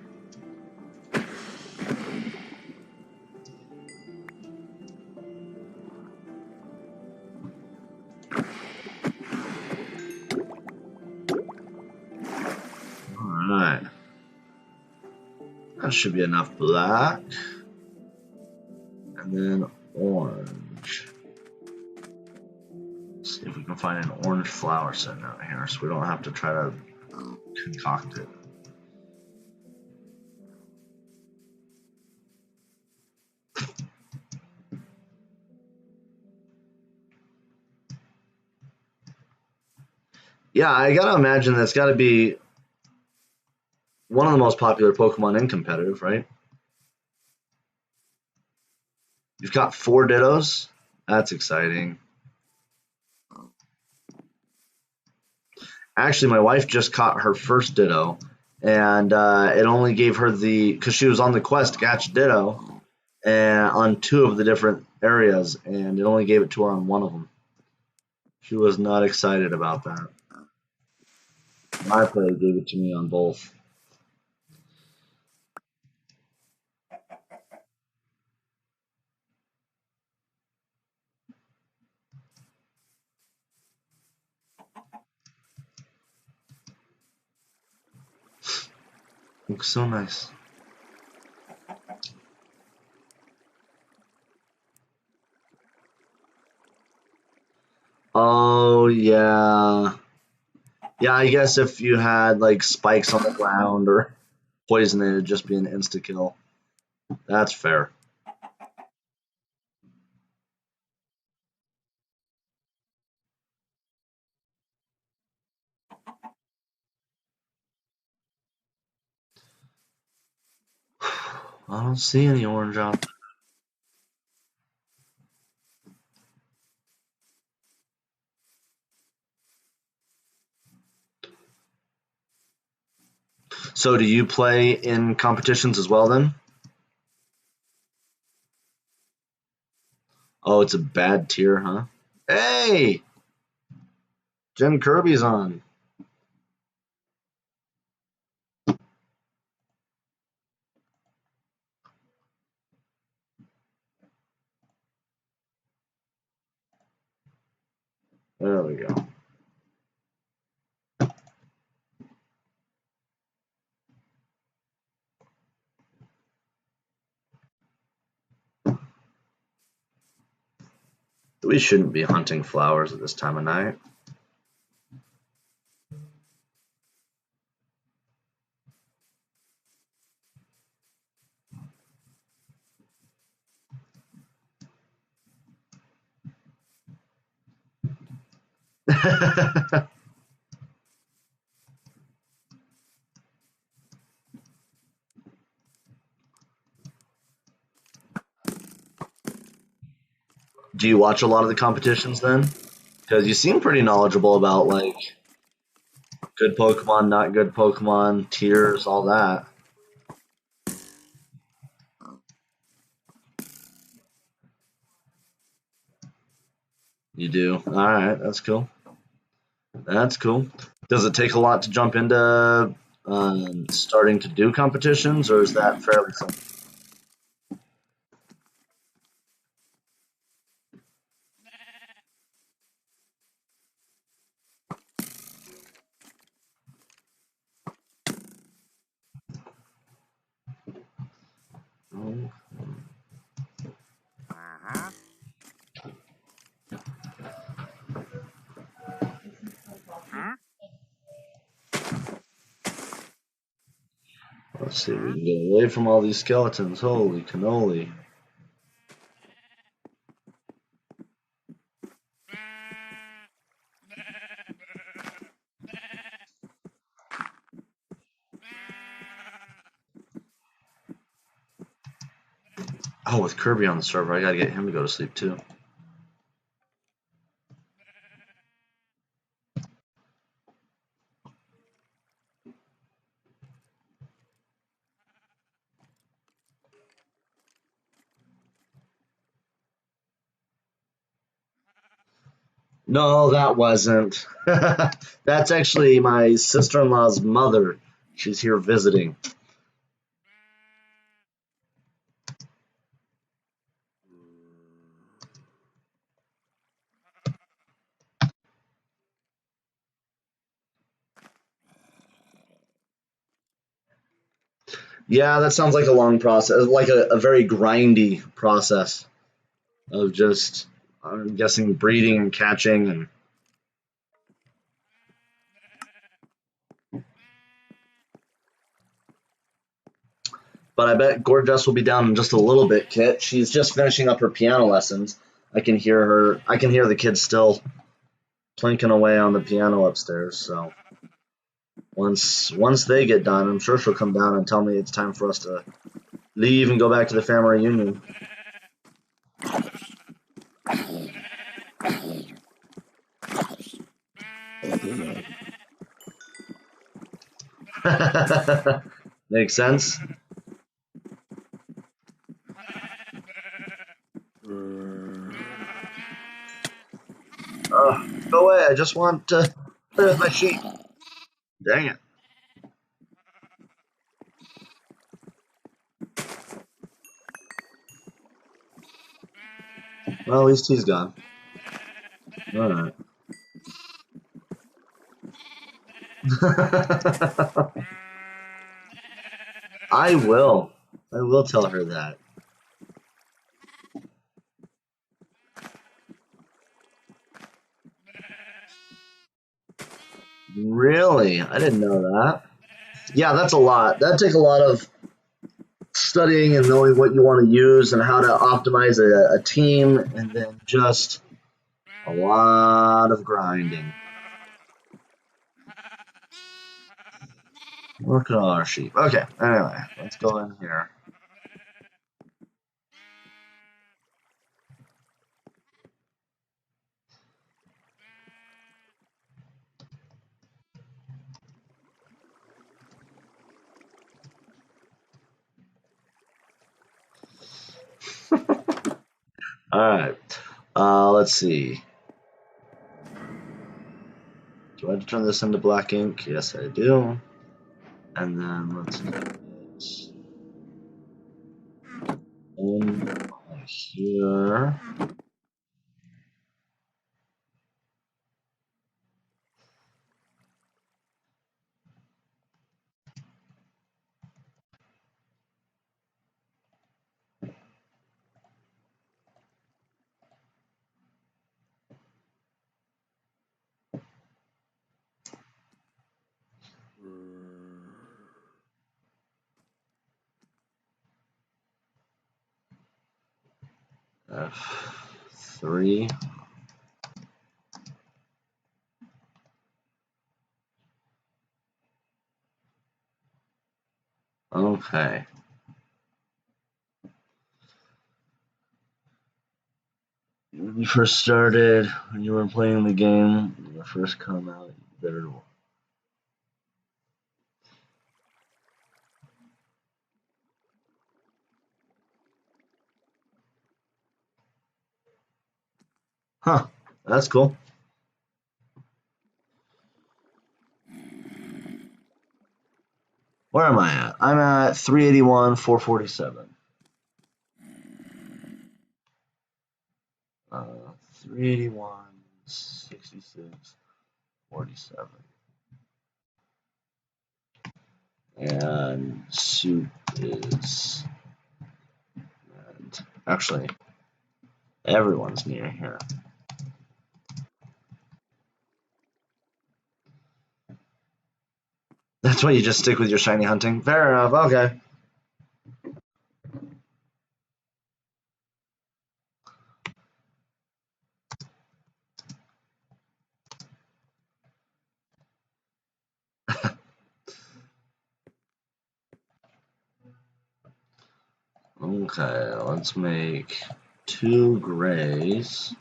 Alright. That should be enough black. And then orange. Let's see if we can find an orange flower sitting out here so we don't have to try to concoct it. Yeah, I gotta imagine that's gotta be one of the most popular Pokemon in competitive, right? You've got 4 Dittos. That's exciting. Actually, my wife just caught her first Ditto, and it only gave her because she was on the quest to catch Ditto, and on 2 of the different areas, and it only gave it to her on 1 of them. She was not excited about that. My play gave it to me on both. Looks so nice. Oh, yeah. Yeah, I guess if you had like spikes on the ground or poison, it'd just be an insta kill. That's fair. I don't see any orange out there. So do you play in competitions as well then? Oh, it's a bad tier, huh? Hey! Jim Kirby's on. There we go. We shouldn't be hunting flowers at this time of night. Do you watch a lot of the competitions then? Because you seem pretty knowledgeable about like good Pokemon, not good Pokemon, tiers, all that. You do? Alright, that's cool. That's cool. Does it take a lot to jump into starting to do competitions, or is that fairly simple? Let's see, we can get away from all these skeletons. Holy cannoli. Oh, with Kirby on the server, I gotta get him to go to sleep too. No, that wasn't. That's actually my sister-in-law's mother. She's here visiting. Yeah, that sounds like a long process, like a very grindy process of just, I'm guessing, breeding and catching and. But I bet Gorgeous will be down in just a little bit, Kit. She's just finishing up her piano lessons. I can hear her. I can hear the kids still plinking away on the piano upstairs. So once they get done, I'm sure she'll come down and tell me it's time for us to leave and go back to the family reunion. Makes sense. Go away. I just want to play with my sheep. Dang it. Well, at least he's gone. All right. I will. I will tell her that. Really? I didn't know that. Yeah, that's a lot. That'd take a lot of studying and knowing what you want to use and how to optimize a team, and then just a lot of grinding. Look at all our sheep. Okay, anyway, let's go in here. All right. Let's see. Do I have to turn this into black ink? Yes, I do. And then let's get in here. F3. Okay. When you first started, when you were playing the game, when you first come out, there. Huh, that's cool. Where am I at? I'm at 381, 447. 381, 66, 47. And soup is. And actually, everyone's near here. That's why you just stick with your shiny hunting? Fair enough, okay. Okay, let's make 2 grays. Is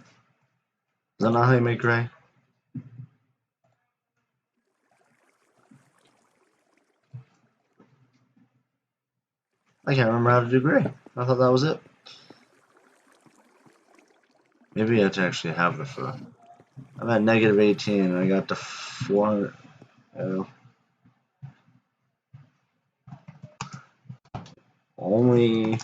that not how you make gray? I can't remember how to do gray. I thought that was it. Maybe I have to actually have the fur. I'm at negative 18, and I got to 400. Only.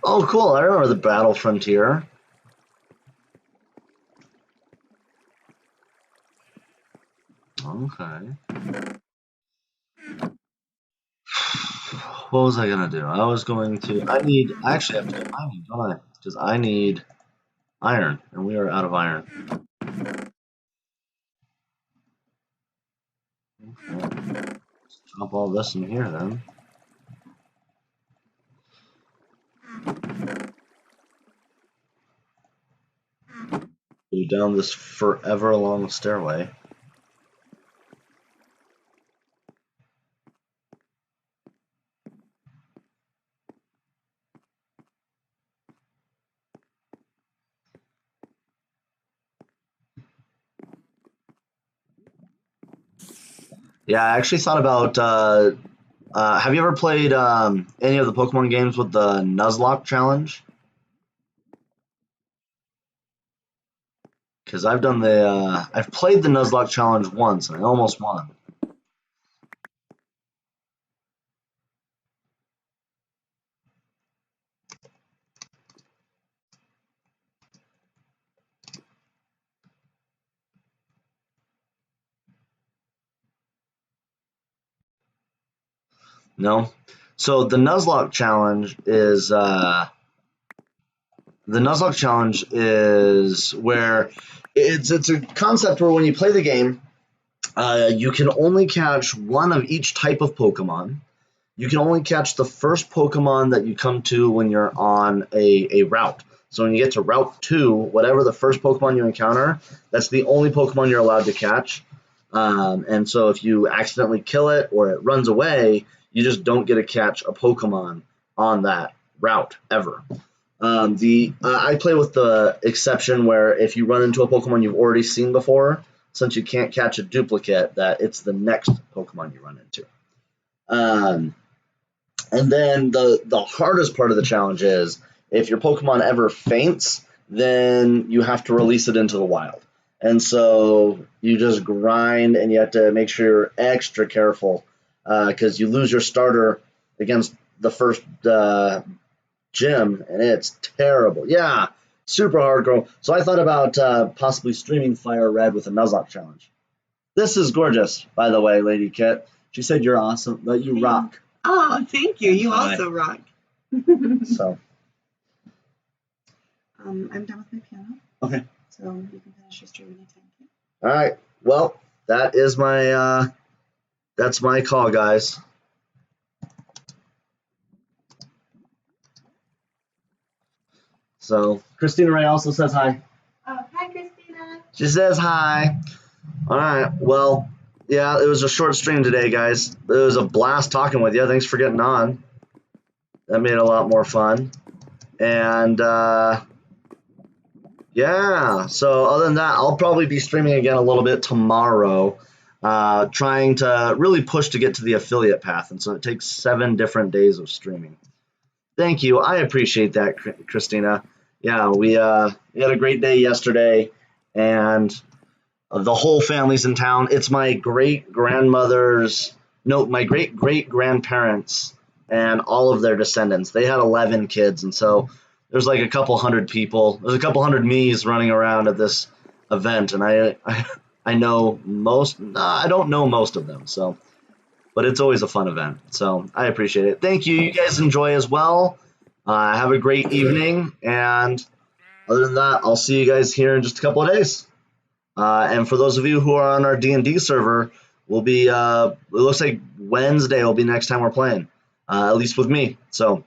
Oh, cool. I remember the Battle Frontier. Okay. What was I gonna do? I was going to. I actually have to get mining, don't I? Because I need iron, and we are out of iron. Okay. Let's drop all this in here then. Go down this forever long stairway. Yeah, I actually thought about. Have you ever played any of the Pokemon games with the Nuzlocke challenge? Because I've done the. I've played the Nuzlocke challenge once, and I almost won. No. So the Nuzlocke challenge is. The Nuzlocke challenge is where it's a concept where when you play the game, you can only catch one of each type of Pokemon. You can only catch the first Pokemon that you come to when you're on a route. So when you get to Route 2, whatever the first Pokemon you encounter, that's the only Pokemon you're allowed to catch. And so if you accidentally kill it or it runs away, you just don't get to catch a Pokemon on that route ever. I play with the exception where if you run into a Pokemon you've already seen before, since you can't catch a duplicate, that it's the next Pokemon you run into. And then the hardest part of the challenge is if your Pokemon ever faints, then you have to release it into the wild. And so you just grind, and you have to make sure you're extra careful because you lose your starter against the first gym, and it's terrible. Yeah, super hardcore. So I thought about possibly streaming Fire Red with a Nuzlocke challenge. This is gorgeous, by the way, Lady Kit. She said you're awesome, that you rock. Oh, thank you. You Hi. also rock. So, I'm done with my piano, okay. so you can finish your stream anytime. All right. Well, that is my that's my call, guys. So, Christina Ray also says hi. Oh, hi, Christina. She says hi. All right. Well, yeah, it was a short stream today, guys. It was a blast talking with you. Thanks for getting on. That made it a lot more fun. And yeah, so other than that, I'll probably be streaming again a little bit tomorrow, trying to really push to get to the affiliate path. And so it takes 7 different days of streaming. Thank you. I appreciate that, Christina. Yeah, we had a great day yesterday, and the whole family's in town. It's my my great-great-grandparents and all of their descendants. They had 11 kids, and so there's like a couple hundred people. There's a couple hundred me's running around at this event, and I know most. I don't know most of them, so. But it's always a fun event, so I appreciate it. Thank you. You guys enjoy as well. Have a great evening, and other than that, I'll see you guys here in just a couple of days. And for those of you who are on our D&D server, we'll be. It looks like Wednesday will be next time we're playing, at least with me. So,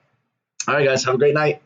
all right, guys, have a great night.